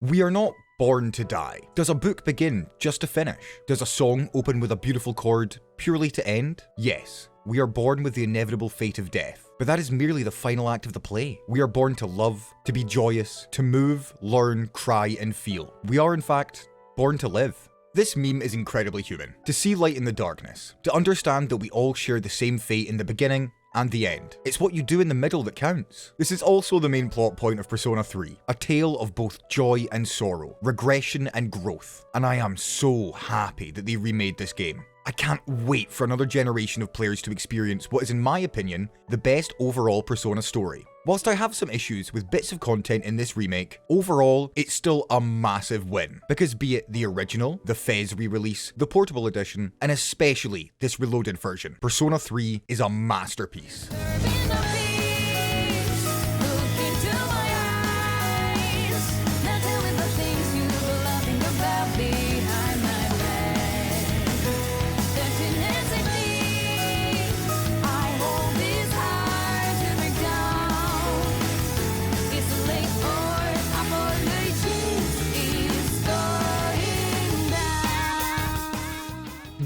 We are not born to die. Does a book begin just to finish? Does a song open with a beautiful chord purely to end? Yes. We are born with the inevitable fate of death, but that is merely the final act of the play. We are born to love, to be joyous, to move, learn, cry, and feel. We are, in fact, born to live. This meme is incredibly human. To see light in the darkness, to understand that we all share the same fate in the beginning and the end. It's what you do in the middle that counts. This is also the main plot point of Persona 3, a tale of both joy and sorrow, regression and growth, and I am so happy that they remade this game. I can't wait for another generation of players to experience what is, in my opinion, the best overall Persona story. Whilst I have some issues with bits of content in this remake, overall, it's still a massive win. Because be it the original, the Fez re-release, the portable edition, and especially this reloaded version, Persona 3 is a masterpiece.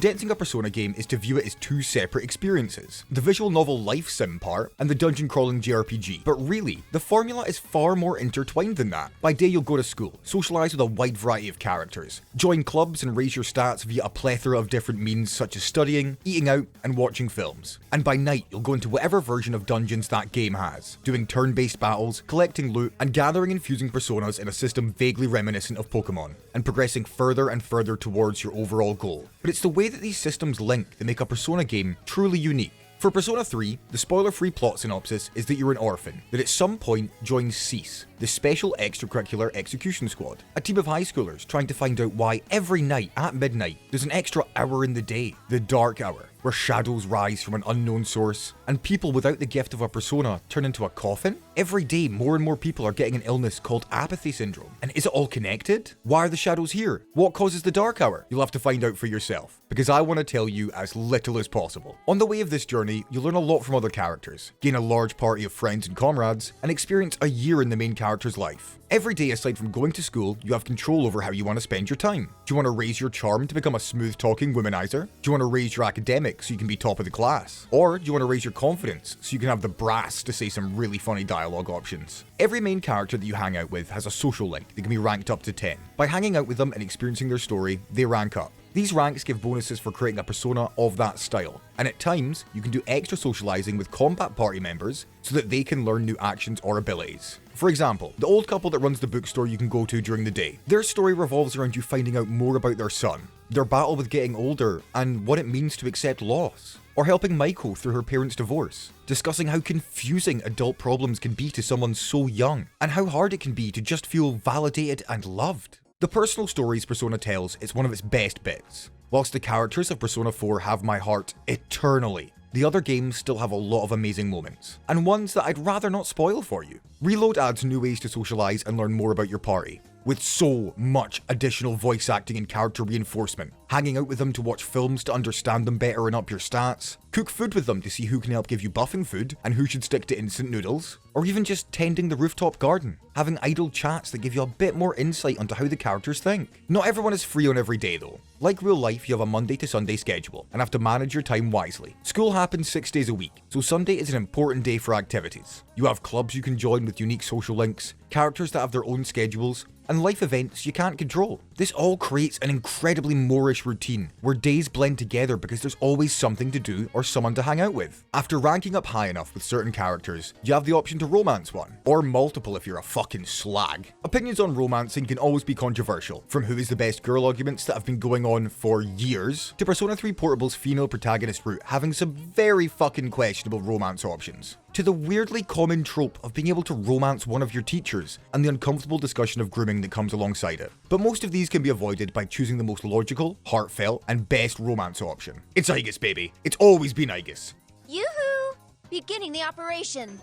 Condensing a Persona game is to view it as two separate experiences, the visual novel life sim part and the dungeon crawling JRPG. But really, the formula is far more intertwined than that. By day you'll go to school, socialise with a wide variety of characters, join clubs and raise your stats via a plethora of different means such as studying, eating out and watching films. And by night you'll go into whatever version of dungeons that game has, doing turn-based battles, collecting loot and gathering and fusing personas in a system vaguely reminiscent of Pokemon, and progressing further and further towards your overall goal. But it's the way that these systems link that make a Persona game truly unique. For Persona 3, the spoiler-free plot synopsis is that you're an orphan, that at some point joins CEASE, the Special Extracurricular Execution Squad, a team of high schoolers trying to find out why every night at midnight there's an extra hour in the day, the dark hour, where shadows rise from an unknown source, and people without the gift of a persona turn into a coffin? Every day, more and more people are getting an illness called apathy syndrome. And is it all connected? Why are the shadows here? What causes the dark hour? You'll have to find out for yourself, because I want to tell you as little as possible. On the way of this journey, you'll learn a lot from other characters, gain a large party of friends and comrades, and experience a year in the main character's life. Every day, aside from going to school, you have control over how you want to spend your time. Do you want to raise your charm to become a smooth-talking womanizer? Do you want to raise your academics so you can be top of the class? Or do you want to raise your confidence so you can have the brass to say some really funny dialogue options? Every main character that you hang out with has a social link that can be ranked up to 10. By hanging out with them and experiencing their story, they rank up. These ranks give bonuses for creating a persona of that style, and at times, you can do extra socializing with combat party members so that they can learn new actions or abilities. For example, the old couple that runs the bookstore you can go to during the day. Their story revolves around you finding out more about their son, their battle with getting older, and what it means to accept loss. Or helping Maiko through her parents' divorce, discussing how confusing adult problems can be to someone so young, and how hard it can be to just feel validated and loved. The personal stories Persona tells is one of its best bits. Whilst the characters of Persona 4 have my heart eternally, the other games still have a lot of amazing moments, and ones that I'd rather not spoil for you. Reload adds new ways to socialize and learn more about your party, with so much additional voice acting and character reinforcement, hanging out with them to watch films to understand them better and up your stats, cook food with them to see who can help give you buffing food and who should stick to instant noodles, or even just tending the rooftop garden, having idle chats that give you a bit more insight onto how the characters think. Not everyone is free on every day though. Like real life, you have a Monday to Sunday schedule and have to manage your time wisely. School happens 6 days a week, so Sunday is an important day for activities. You have clubs you can join with unique social links, characters that have their own schedules, and life events you can't control. This all creates an incredibly Moorish routine, where days blend together because there's always something to do or someone to hang out with. After ranking up high enough with certain characters, you have the option to romance one, or multiple if you're a fucking slag. Opinions on romancing can always be controversial, from who is the best girl arguments that have been going on for years, to Persona 3 Portable's female protagonist route having some very fucking questionable romance options, to the weirdly common trope of being able to romance one of your teachers, and the uncomfortable discussion of grooming that comes alongside it. But most of these can be avoided by choosing the most logical, heartfelt, and best romance option. It's Aegis, baby. It's always been Aegis. Yoo-hoo! Beginning the operation.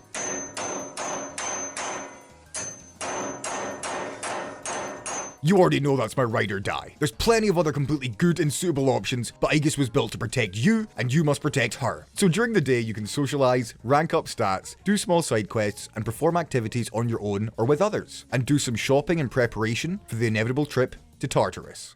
You already know that's my ride or die. There's plenty of other completely good and suitable options, but Aegis was built to protect you, and you must protect her. So during the day, you can socialize, rank up stats, do small side quests, and perform activities on your own or with others, and do some shopping in preparation for the inevitable trip to Tartarus.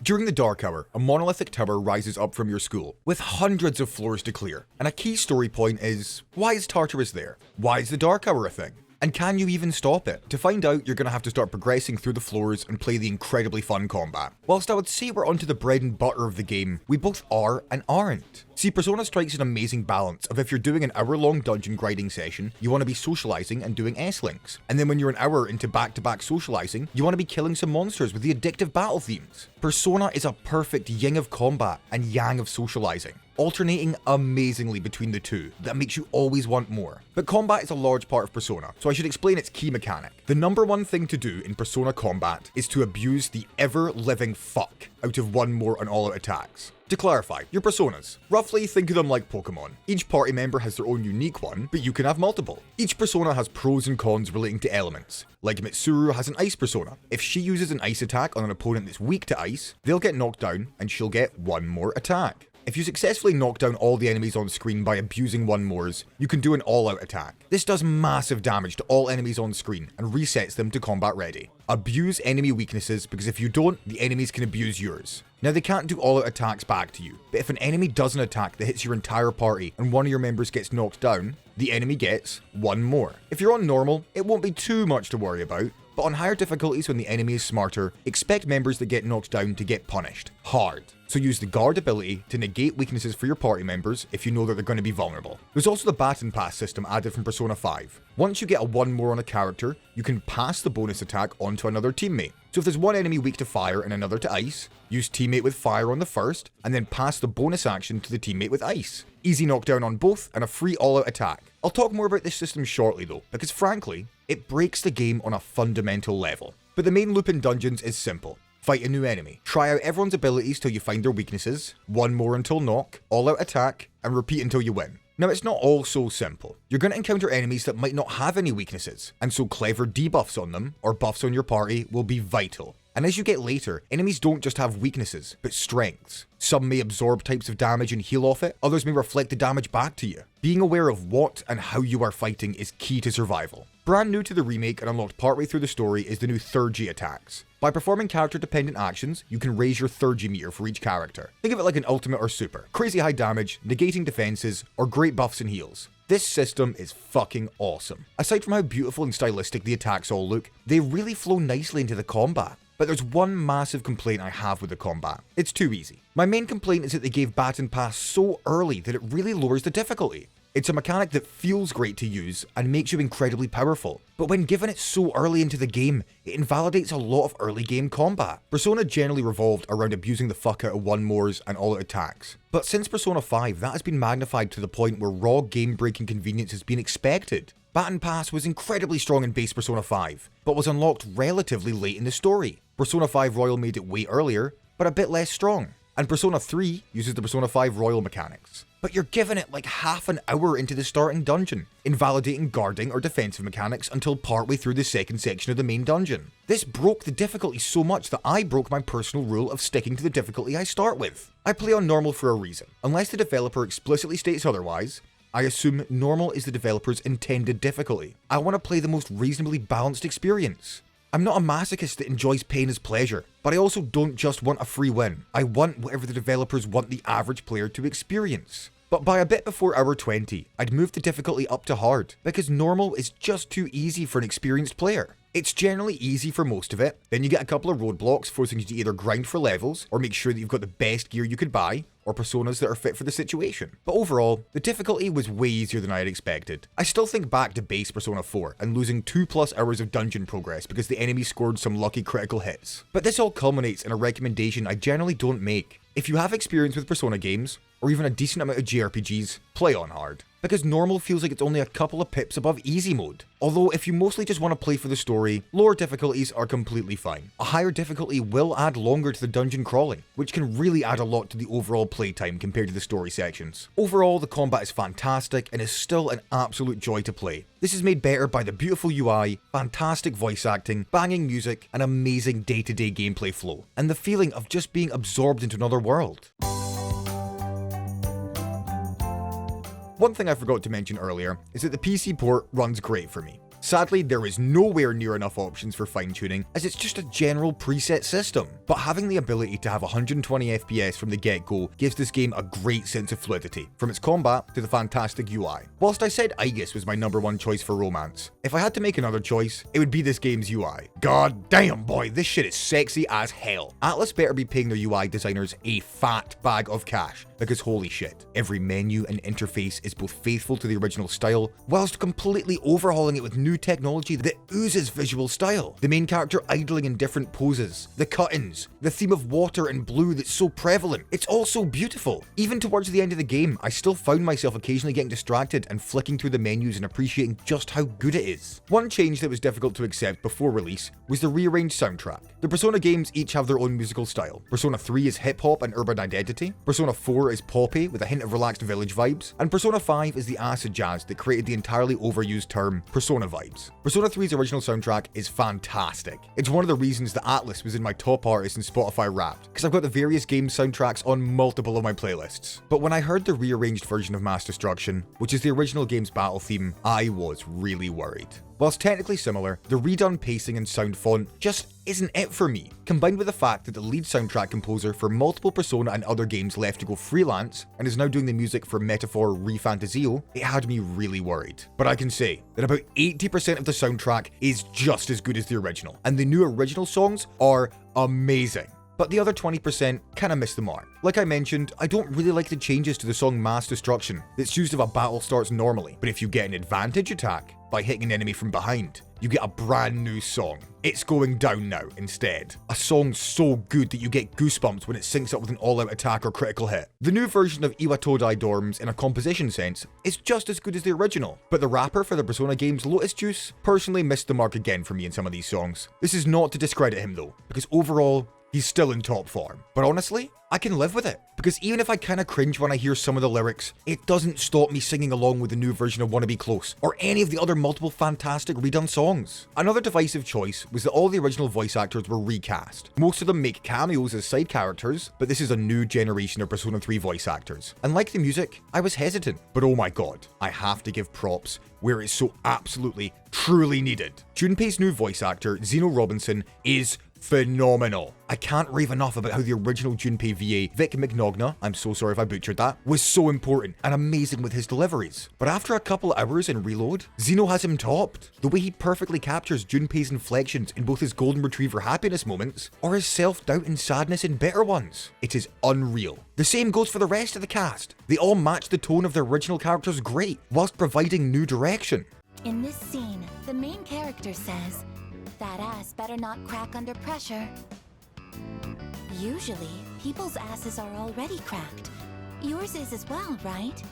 During the Dark Hour, a monolithic tower rises up from your school, with hundreds of floors to clear, and a key story point is, why is Tartarus there? Why is the Dark Hour a thing? And can you even stop it? To find out, you're going to have to start progressing through the floors and play the incredibly fun combat. Whilst I would say we're onto the bread and butter of the game, we both are and aren't. See, Persona strikes an amazing balance of if you're doing an hour-long dungeon grinding session, you want to be socializing and doing S-links. And then when you're an hour into back-to-back socializing, you want to be killing some monsters with the addictive battle themes. Persona is a perfect yin of combat and yang of socializing, alternating amazingly between the two that makes you always want more. But combat is a large part of Persona, so I should explain its key mechanic. The number one thing to do in Persona combat is to abuse the ever-living fuck out of one more on all-out attacks. To clarify, your personas. Roughly think of them like Pokemon. Each party member has their own unique one, but you can have multiple. Each persona has pros and cons relating to elements. Like Mitsuru has an ice persona. If she uses an ice attack on an opponent that's weak to ice, they'll get knocked down and she'll get one more attack. If you successfully knock down all the enemies on screen by abusing one mores, you can do an all-out attack. This does massive damage to all enemies on screen and resets them to combat ready. Abuse enemy weaknesses, because if you don't, the enemies can abuse yours. Now they can't do all-out attacks back to you, but if an enemy does an attack that hits your entire party and one of your members gets knocked down, the enemy gets one more. If you're on normal, it won't be too much to worry about, but on higher difficulties when the enemy is smarter, expect members that get knocked down to get punished hard. So use the guard ability to negate weaknesses for your party members if you know that they're going to be vulnerable. There's also the baton pass system added from Persona 5. Once you get a one more on a character, you can pass the bonus attack onto another teammate. So if there's one enemy weak to fire and another to ice, use teammate with fire on the first, and then pass the bonus action to the teammate with ice. Easy knockdown on both and a free all-out attack. I'll talk more about this system shortly though, because frankly, it breaks the game on a fundamental level. But the main loop in dungeons is simple. Fight a new enemy. Try out everyone's abilities till you find their weaknesses, one more until knock, all-out attack, and repeat until you win. Now it's not all so simple. You're going to encounter enemies that might not have any weaknesses, and so clever debuffs on them, or buffs on your party, will be vital. And as you get later, enemies don't just have weaknesses, but strengths. Some may absorb types of damage and heal off it, others may reflect the damage back to you. Being aware of what and how you are fighting is key to survival. Brand new to the remake and unlocked partway through the story is the new 3rd-G attacks. By performing character-dependent actions, you can raise your 3rd-G meter for each character. Think of it like an ultimate or super. Crazy high damage, negating defenses, or great buffs and heals. This system is fucking awesome. Aside from how beautiful and stylistic the attacks all look, they really flow nicely into the combat. But there's one massive complaint I have with the combat. It's too easy. My main complaint is that they gave Baton Pass so early that it really lowers the difficulty. It's a mechanic that feels great to use and makes you incredibly powerful, but when given it so early into the game, it invalidates a lot of early game combat. Persona generally revolved around abusing the fuck out of one mores and all out attacks, but since Persona 5 that has been magnified to the point where raw game breaking convenience has been expected. Baton Pass was incredibly strong in base Persona 5, but was unlocked relatively late in the story. Persona 5 Royal made it way earlier, but a bit less strong. And Persona 3 uses the Persona 5 Royal mechanics. But you're given it like half an hour into the starting dungeon, invalidating guarding or defensive mechanics until partway through the second section of the main dungeon. This broke the difficulty so much that I broke my personal rule of sticking to the difficulty I start with. I play on normal for a reason. Unless the developer explicitly states otherwise, I assume normal is the developer's intended difficulty. I want to play the most reasonably balanced experience. I'm not a masochist that enjoys pain as pleasure, but I also don't just want a free win. I want whatever the developers want the average player to experience. But by a bit before hour 20, I'd moved the difficulty up to hard, because normal is just too easy for an experienced player. It's generally easy for most of it, then you get a couple of roadblocks forcing you to either grind for levels, or make sure that you've got the best gear you could buy, or personas that are fit for the situation. But overall, the difficulty was way easier than I had expected. I still think back to base Persona 4 and losing 2+ hours of dungeon progress because the enemy scored some lucky critical hits. But this all culminates in a recommendation I generally don't make. If you have experience with Persona games, or even a decent amount of JRPGs, play on hard. Because normal feels like it's only a couple of pips above easy mode. Although if you mostly just want to play for the story, lower difficulties are completely fine. A higher difficulty will add longer to the dungeon crawling, which can really add a lot to the overall playtime compared to the story sections. Overall, the combat is fantastic and is still an absolute joy to play. This is made better by the beautiful UI, fantastic voice acting, banging music, and amazing day-to-day gameplay flow, and the feeling of just being absorbed into another world. One thing I forgot to mention earlier is that the PC port runs great for me. Sadly, there is nowhere near enough options for fine-tuning, as it's just a general preset system. But having the ability to have 120 FPS from the get-go gives this game a great sense of fluidity, from its combat to the fantastic UI. Whilst I said Aegis was my #1 choice for romance, if I had to make another choice, it would be this game's UI. God damn boy, this shit is sexy as hell. Atlus better be paying their UI designers a fat bag of cash, because holy shit, every menu and interface is both faithful to the original style, whilst completely overhauling it with new technology that oozes visual style. The main character idling in different poses, the cut-ins, the theme of water and blue that's so prevalent. It's all so beautiful. Even towards the end of the game, I still found myself occasionally getting distracted and flicking through the menus and appreciating just how good it is. One change that was difficult to accept before release was the rearranged soundtrack. The Persona games each have their own musical style. Persona 3 is hip-hop and urban identity, Persona 4 is poppy with a hint of relaxed village vibes, and Persona 5 is the acid jazz that created the entirely overused term Persona vibes. Persona 3's original soundtrack is fantastic. It's one of the reasons that Atlus was in my top artists in Spotify Wrapped, because I've got the various game soundtracks on multiple of my playlists. But when I heard the rearranged version of Mass Destruction, which is the original game's battle theme, I was really worried. Whilst technically similar, the redone pacing and sound font just isn't it for me. Combined with the fact that the lead soundtrack composer for multiple Persona and other games left to go freelance and is now doing the music for Metaphor Refantazio, it had me really worried. But I can say that about 80% of the soundtrack is just as good as the original, and the new original songs are amazing. But the other 20% kinda missed the mark. Like I mentioned, I don't really like the changes to the song Mass Destruction that's used if a battle starts normally, but if you get an advantage attack by hitting an enemy from behind, you get a brand new song. It's going down now instead. A song so good that you get goosebumps when it syncs up with an all-out attack or critical hit. The new version of Iwatodai Dorms in a composition sense is just as good as the original, but the rapper for the Persona games, Lotus Juice, personally missed the mark again for me in some of these songs. This is not to discredit him though, because overall, he's still in top form. But honestly, I can live with it, because even if I kinda cringe when I hear some of the lyrics, it doesn't stop me singing along with the new version of Wanna Be Close, or any of the other multiple fantastic redone songs. Another divisive choice was that all the original voice actors were recast. Most of them make cameos as side characters, but this is a new generation of Persona 3 voice actors. And like the music, I was hesitant, but oh my god, I have to give props where it's so absolutely, truly needed. Junpei's new voice actor, Zeno Robinson, is phenomenal. I can't rave enough about how the original Junpei VA, Vic Mignogna, I'm so sorry if I butchered that, was so important and amazing with his deliveries. But after a couple hours in Reload, Zeno has him topped. The way he perfectly captures Junpei's inflections in both his Golden Retriever happiness moments or his self-doubt and sadness in bitter ones. It is unreal. The same goes for the rest of the cast. They all match the tone of their original characters great, whilst providing new direction. In this scene, the main character says, "That ass better not crack under pressure." Usually, people's asses are already cracked. Yours is as well, right?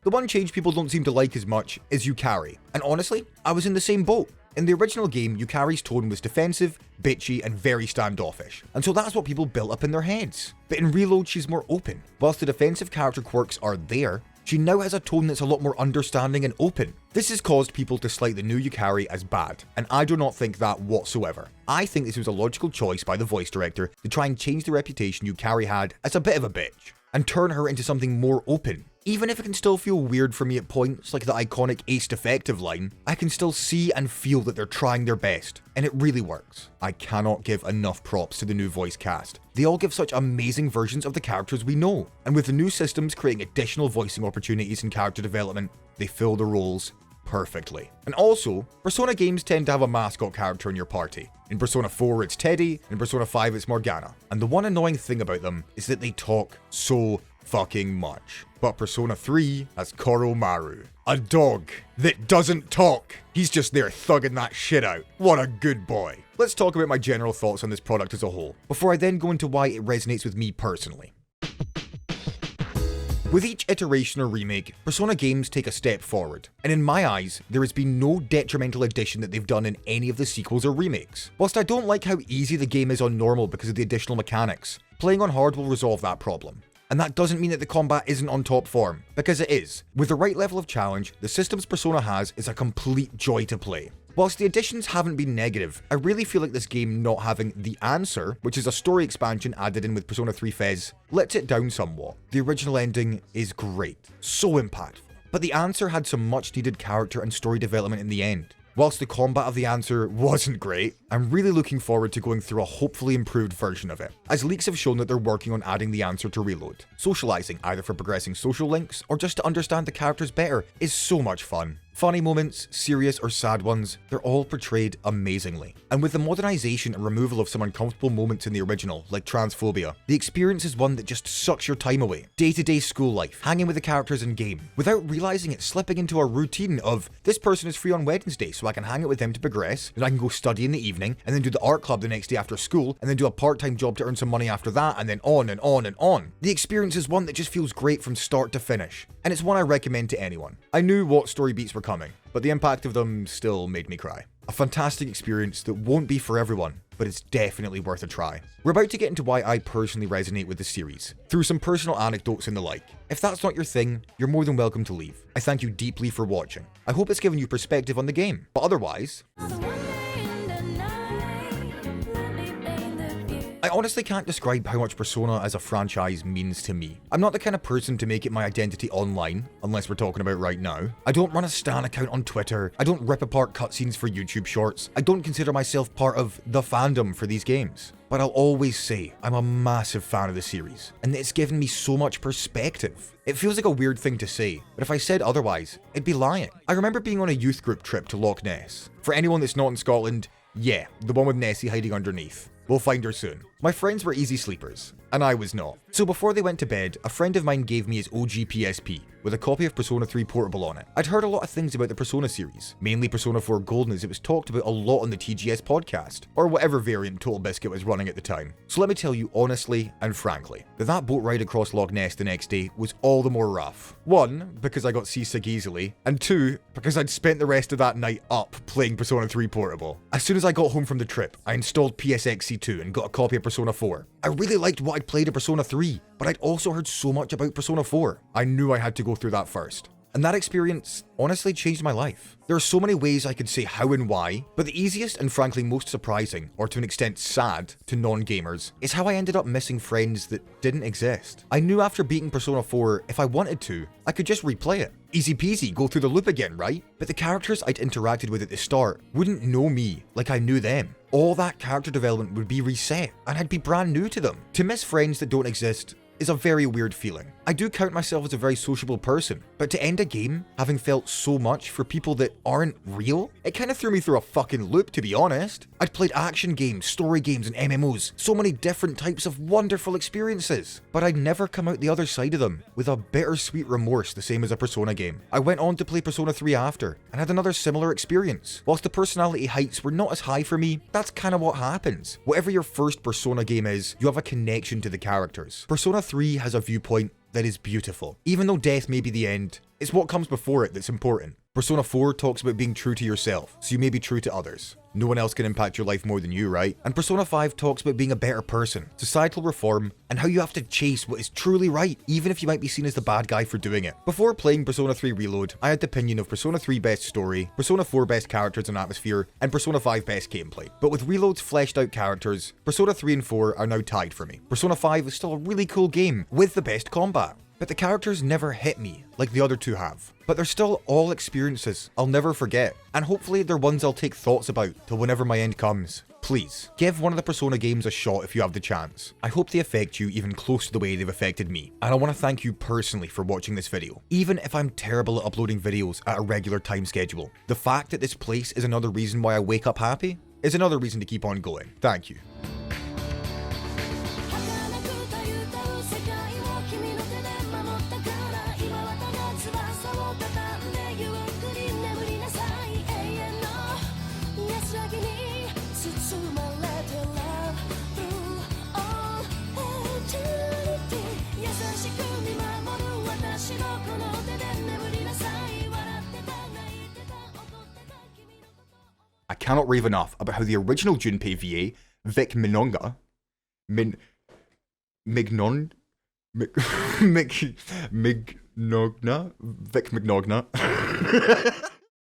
The one change people don't seem to like as much is Yukari, and honestly, I was in the same boat. In the original game, Yukari's tone was defensive, bitchy, and very standoffish, and so that's what people built up in their heads. But in Reload, she's more open. Whilst the defensive character quirks are there, she now has a tone that's a lot more understanding and open. This has caused people to slight the new Yukari as bad, and I do not think that whatsoever. I think this was a logical choice by the voice director to try and change the reputation Yukari had as a bit of a bitch, and turn her into something more open. Even if it can still feel weird for me at points, like the iconic Ace Defective line, I can still see and feel that they're trying their best, and it really works. I cannot give enough props to the new voice cast. They all give such amazing versions of the characters we know, and with the new systems creating additional voicing opportunities and character development, they fill the roles perfectly. And also, Persona games tend to have a mascot character in your party. In Persona 4 it's Teddy, in Persona 5 it's Morgana. And the one annoying thing about them is that they talk so fucking much. But Persona 3 has Koromaru, a dog that doesn't talk. He's just there thugging that shit out. What a good boy. Let's talk about my general thoughts on this product as a whole, before I then go into why it resonates with me personally. With each iteration or remake, Persona games take a step forward, and in my eyes, there has been no detrimental addition that they've done in any of the sequels or remakes. Whilst I don't like how easy the game is on normal because of the additional mechanics, playing on hard will resolve that problem. And that doesn't mean that the combat isn't on top form, because it is. With the right level of challenge, the systems Persona has is a complete joy to play. Whilst the additions haven't been negative, I really feel like this game not having The Answer, which is a story expansion added in with Persona 3 Fez, lets it down somewhat. The original ending is great, so impactful, but The Answer had some much needed character and story development in the end. Whilst the combat of The Answer wasn't great, I'm really looking forward to going through a hopefully improved version of it, as leaks have shown that they're working on adding The Answer to Reload. Socializing, either for progressing social links or just to understand the characters better, is so much fun. Funny moments, serious or sad ones, they're all portrayed amazingly. And with the modernization and removal of some uncomfortable moments in the original, like transphobia, the experience is one that just sucks your time away. Day-to-day school life, hanging with the characters in game, without realizing it's slipping into a routine of, this person is free on Wednesday so I can hang out with them to progress, then I can go study in the evening, and then do the art club the next day after school, and then do a part-time job to earn some money after that, and then on and on and on. The experience is one that just feels great from start to finish, and it's one I recommend to anyone. I knew what story beats were coming, but the impact of them still made me cry. A fantastic experience that won't be for everyone, but it's definitely worth a try. We're about to get into why I personally resonate with the series, through some personal anecdotes and the like. If that's not your thing, you're more than welcome to leave. I thank you deeply for watching. I hope it's given you perspective on the game, but otherwise, I honestly can't describe how much Persona as a franchise means to me. I'm not the kind of person to make it my identity online, unless we're talking about right now. I don't run a stan account on Twitter, I don't rip apart cutscenes for YouTube shorts, I don't consider myself part of the fandom for these games. But I'll always say I'm a massive fan of the series, and that it's given me so much perspective. It feels like a weird thing to say, but if I said otherwise, I'd be lying. I remember being on a youth group trip to Loch Ness. For anyone that's not in Scotland, yeah, the one with Nessie hiding underneath. We'll find her soon. My friends were easy sleepers, and I was not. So before they went to bed, a friend of mine gave me his OG PSP, with a copy of Persona 3 Portable on it. I'd heard a lot of things about the Persona series, mainly Persona 4 Golden, as it was talked about a lot on the TGS podcast, or whatever variant Total Biscuit was running at the time. So let me tell you honestly and frankly, that boat ride across Loch Ness the next day was all the more rough. One, because I got seasick easily, and two, because I'd spent the rest of that night up playing Persona 3 Portable. As soon as I got home from the trip, I installed PSXC2 and got a copy of Persona 4. I really liked what I'd played in Persona 3, but I'd also heard so much about Persona 4. I knew I had to go through that first. And that experience honestly changed my life. There are so many ways I could say how and why, but the easiest and frankly most surprising, or to an extent sad, to non-gamers, is how I ended up missing friends that didn't exist. I knew after beating Persona 4, if I wanted to, I could just replay it. Easy peasy, go through the loop again, right? But the characters I'd interacted with at the start wouldn't know me like I knew them. All that character development would be reset, and I'd be brand new to them. To miss friends that don't exist is a very weird feeling. I do count myself as a very sociable person, but to end a game having felt so much for people that aren't real, it kind of threw me through a fucking loop, to be honest. I'd played action games, story games, and MMOs, so many different types of wonderful experiences, but I'd never come out the other side of them with a bittersweet remorse the same as a Persona game. I went on to play Persona 3 after, and had another similar experience. Whilst the personality heights were not as high for me, that's kind of what happens. Whatever your first Persona game is, you have a connection to the characters. Persona 3 has a viewpoint that is beautiful. Even though death may be the end, it's what comes before it that's important. Persona 4 talks about being true to yourself, so you may be true to others. No one else can impact your life more than you, right? And Persona 5 talks about being a better person, societal reform, and how you have to chase what is truly right, even if you might be seen as the bad guy for doing it. Before playing Persona 3 Reload, I had the opinion of Persona 3 best story, Persona 4 best characters and atmosphere, and Persona 5 best gameplay. But with Reload's fleshed out characters, Persona 3 and 4 are now tied for me. Persona 5 is still a really cool game, with the best combat. But the characters never hit me like the other two have. But they're still all experiences I'll never forget, and hopefully they're ones I'll take thoughts about till whenever my end comes. Please, give one of the Persona games a shot if you have the chance. I hope they affect you even close to the way they've affected me, and I want to thank you personally for watching this video. Even if I'm terrible at uploading videos at a regular time schedule, the fact that this place is another reason why I wake up happy is another reason to keep on going. Thank you. cannot rave enough about how the original Junpei VA, Vic Mignogna, Mignon, Vic Mignogna,